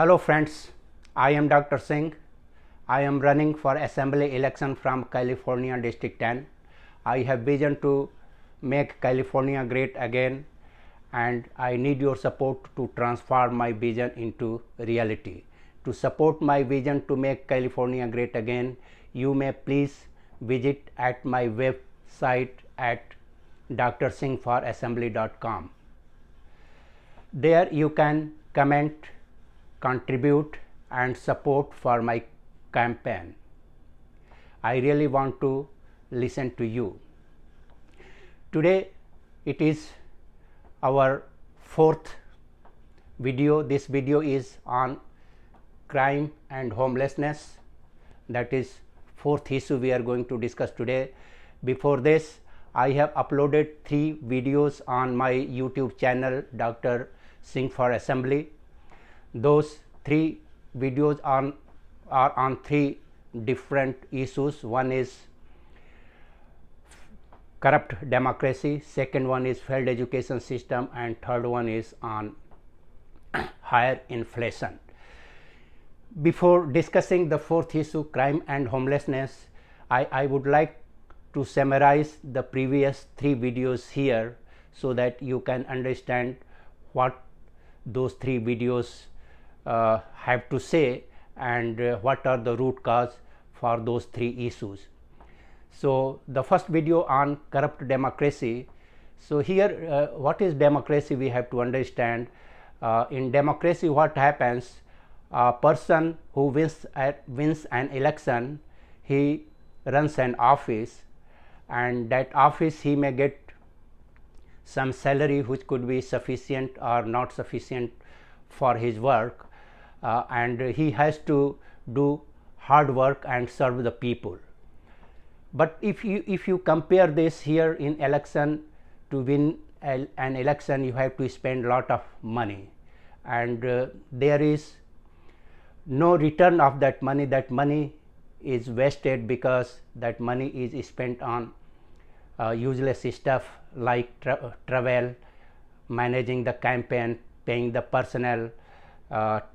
Hello friends, I am Dr. Singh. I am running for assembly election from California District 10. I have vision to make California great again, and I need your support to transform my vision into reality. To support my vision to make California great again, you may please visit at my website at drsinghforassembly.com. There you can comment, contribute and support for my campaign. I really want to listen to you. Today it is our fourth video. This video is on crime and homelessness. That is fourth issue we are going to discuss today. Before this, I have uploaded 3 videos on my YouTube channel Dr. Singh for Assembly. Those 3 videos are on 3 different issues. One is corrupt democracy, second one is failed education system, and third one is on higher inflation. Before discussing the fourth issue, crime and homelessness, I would like to summarize the previous 3 videos here so that you can understand what those 3 videos have to say and what are the root cause for those 3 issues. So the first video on corrupt democracy. So here what is democracy we have to understand. In democracy what happens, a person who wins an election, he runs an office, and that office he may get some salary which could be sufficient or not sufficient for his work, and he has to do hard work and serve the people. But if you compare this here in election, to win an election you have to spend lot of money, and there is no return of that money. That money is wasted because that money is spent on useless stuff like travel, managing the campaign, paying the personnel,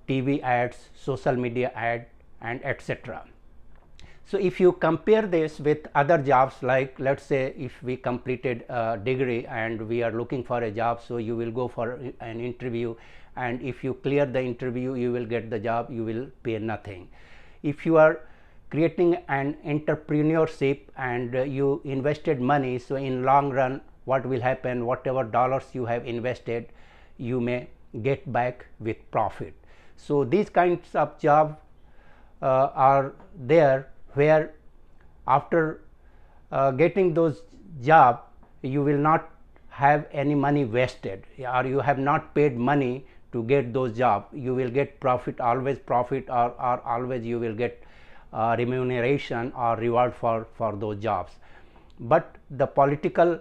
TV ads, social media ad, and etc. So if you compare this with other jobs, like let's say if we completed a degree and we are looking for a job, so you will go for an interview, and if you clear the interview you will get the job, you will pay nothing. If you are creating an entrepreneurship and you invested money, so in long run what will happen, whatever dollars you have invested you may get back with profit. So these kinds of jobs are there where after getting those jobs you will not have any money wasted, or you have not paid money to get those jobs. You will get profit, always profit, or always you will get remuneration or reward for those jobs. But the political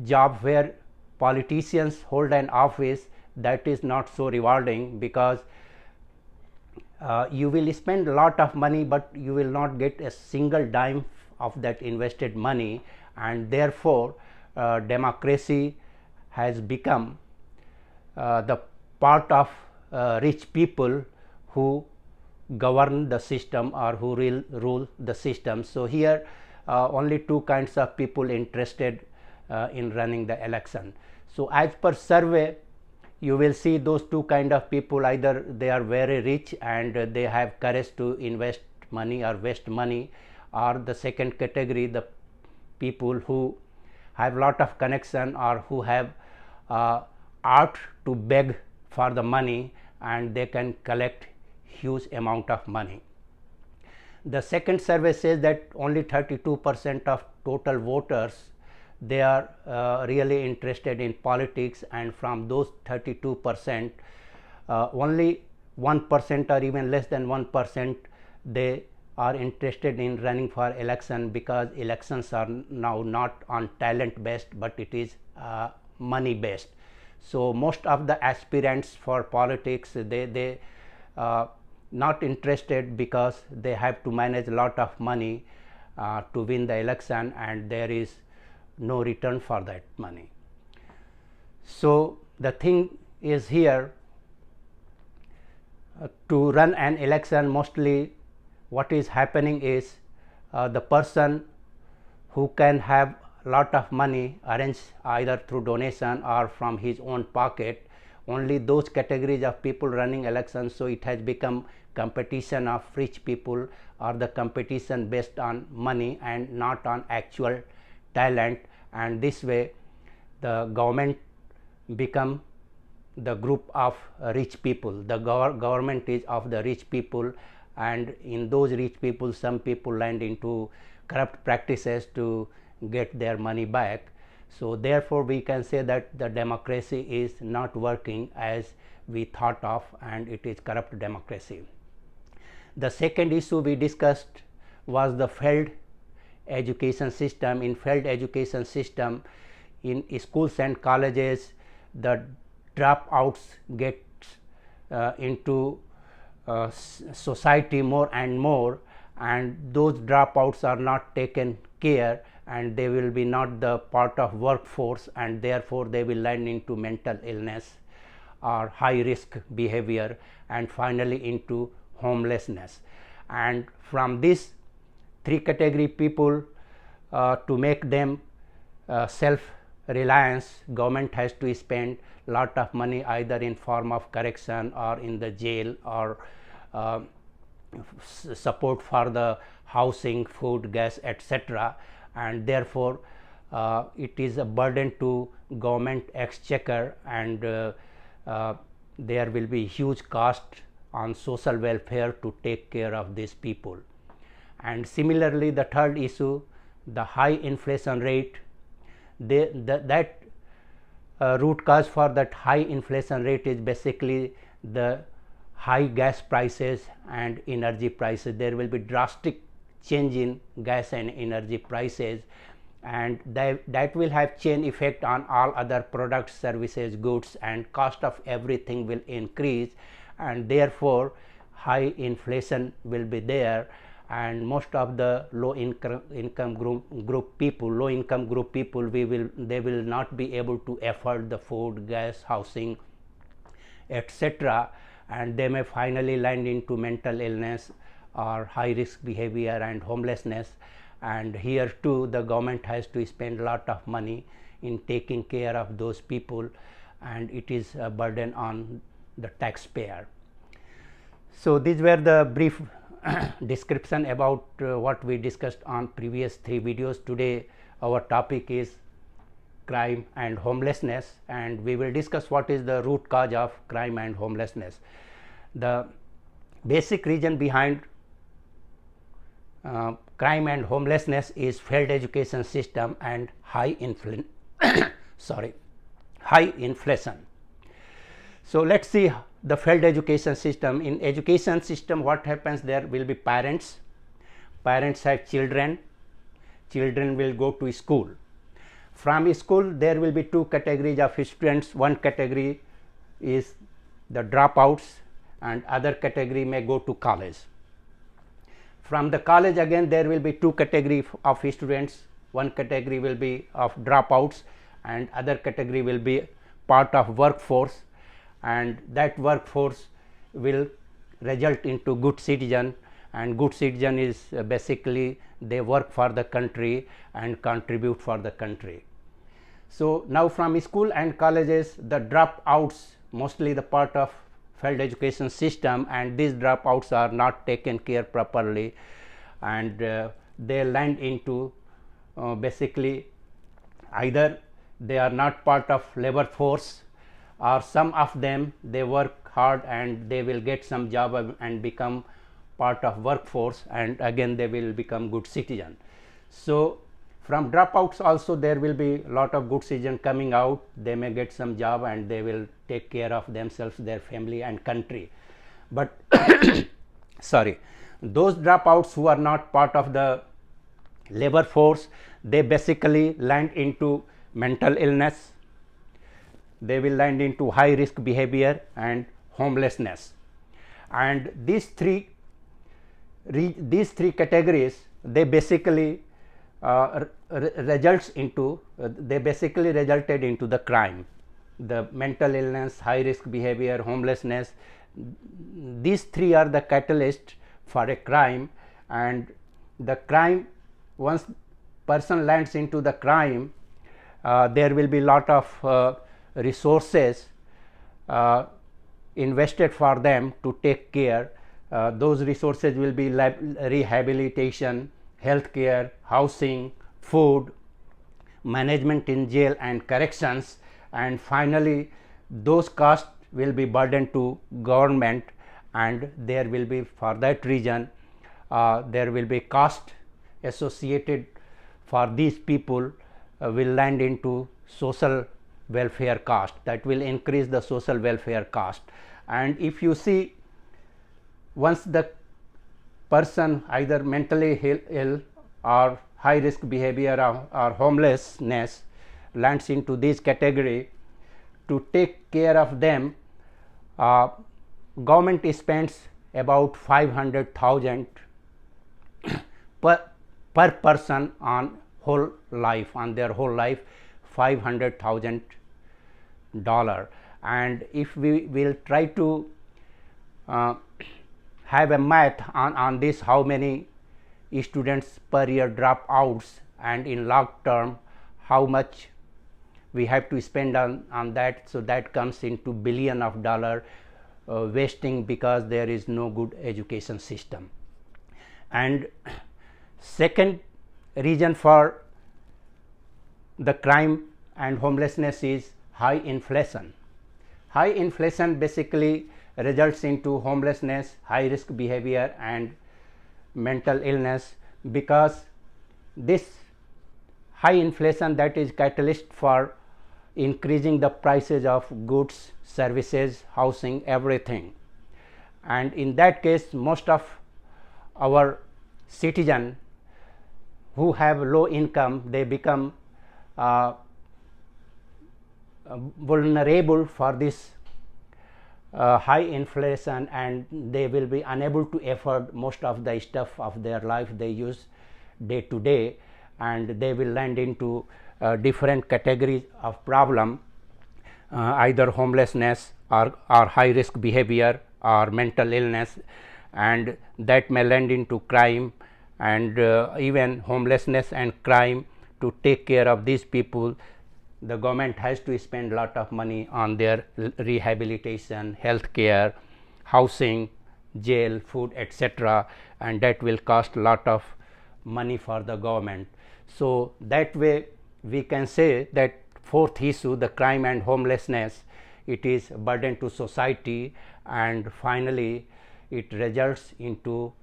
job where politicians hold an office, that is not so rewarding, because you will spend a lot of money but you will not get a single dime of that invested money, and therefore democracy has become the part of rich people who govern the system or who rule the system. So here only 2 kinds of people interested in running the election. So as per survey you will see those 2 kind of people, either they are very rich and they have courage to invest money or waste money, or the second category, the people who have lot of connection or who have art to beg for the money and they can collect huge amount of money. The second survey says that only 32% of total voters, they are really interested in politics, and from those 32% only 1% or even less than 1% they are interested in running for election, because elections are now not on talent based but it is money based. So most of the aspirants for politics, they not interested because they have to manage a lot of money to win the election, and there is no return for that money. So the thing is here, To run an election, mostly what is happening is the person who can have lot of money arranged either through donation or from his own pocket, only those categories of people running elections. So it has become competition of rich people, or the competition based on money and not on actual talent, and this way the government become the group of rich people. The government is of the rich people, and in those rich people some people land into corrupt practices to get their money back. So therefore we can say that the democracy is not working as we thought of, and it is corrupt democracy. The second issue we discussed was the failed education system. In failed education system, in schools and colleges, the dropouts get into society more and more, and those dropouts are not taken care, and they will be not the part of workforce, and therefore they will land into mental illness or high risk behavior, and finally into homelessness. And from these three category people, to make them self reliance, government has to spend lot of money either in form of correction or in the jail, or support for the housing, food, gas, etc. And therefore it is a burden to government exchequer, and there will be huge cost on social welfare to take care of these people. And similarly, the third issue, the high inflation rate, that root cause for that high inflation rate is basically the high gas prices and energy prices. There will be drastic change in gas and energy prices, and that will have chain effect on all other products, services, goods, and cost of everything will increase, and therefore high inflation will be there. And most of the low income group people they will not be able to afford the food, gas, housing, etc., and they may finally land into mental illness or high risk behavior and homelessness. And here too the government has to spend a lot of money in taking care of those people, and it is a burden on the taxpayer. So these were the brief description about what we discussed on previous 3 videos. Today our topic is crime and homelessness, and we will discuss what is the root cause of crime and homelessness. The basic reason behind crime and homelessness is failed education system and high inflation. So let's see the failed education system. In education system, what happens? There will be parents have children will go to school. From school there will be 2 categories of students. One category is the dropouts, and other category may go to college. From the college again there will be 2 categories of students. One category will be of dropouts, and other category will be part of workforce, and that workforce will result into good citizen, and good citizen is basically they work for the country and contribute for the country. So now from school and colleges, the dropouts mostly the part of failed education system, and these dropouts are not taken care properly, and they land into basically either they are not part of labor force, or some of them they work hard and they will get some job and become part of workforce, and again they will become good citizen. So from dropouts also there will be lot of good citizen coming out. They may get some job and they will take care of themselves, their family and country. But sorry, those dropouts who are not part of the labor force, they basically land into mental illness, they will land into high risk behavior and homelessness. And these three categories, they basically resulted into the crime. The mental illness, high risk behavior, homelessness, these three are the catalyst for a crime, and the crime, once person lands into the crime, there will be lot of resources invested for them to take care. Those resources will be rehabilitation, healthcare, housing, food, management in jail and corrections, and finally those costs will be burdened to government, and there will be, for that reason, there will be cost associated for these people will land into social welfare cost, that will increase the social welfare cost. And if you see, once the person either mentally ill or high risk behavior or homelessness lands into this category, to take care of them, government spends about 500,000 per person on whole life, on their whole life, $500,000. And if we will try to have a math on this, how many students per year drop outs, and in long term how much we have to spend on that, so that comes into billion of dollar wasting because there is no good education system. And second reason for the crime and homelessness is high inflation. High inflation basically results into homelessness, high risk behavior and mental illness, because this high inflation, that is catalyst for increasing the prices of goods, services, housing, everything. And in that case, most of our citizens who have low income, they become vulnerable for this high inflation, and they will be unable to afford most of the stuff of their life they use day to day, and they will land into different categories of problem, either homelessness or high risk behavior or mental illness, and that may land into crime. And even homelessness and crime, to take care of these people, the government has to spend lot of money on their rehabilitation, health care, housing, jail, food, etc., and that will cost lot of money for the government. So that way we can say that fourth issue, the crime and homelessness, it is a burden to society, and finally it results into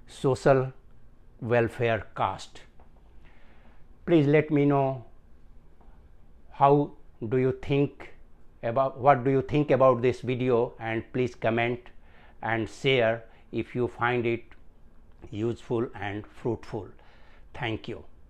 social welfare cost. Please let me know how do you think about, what do you think about this video, and please comment and share if you find it useful and fruitful. Thank you.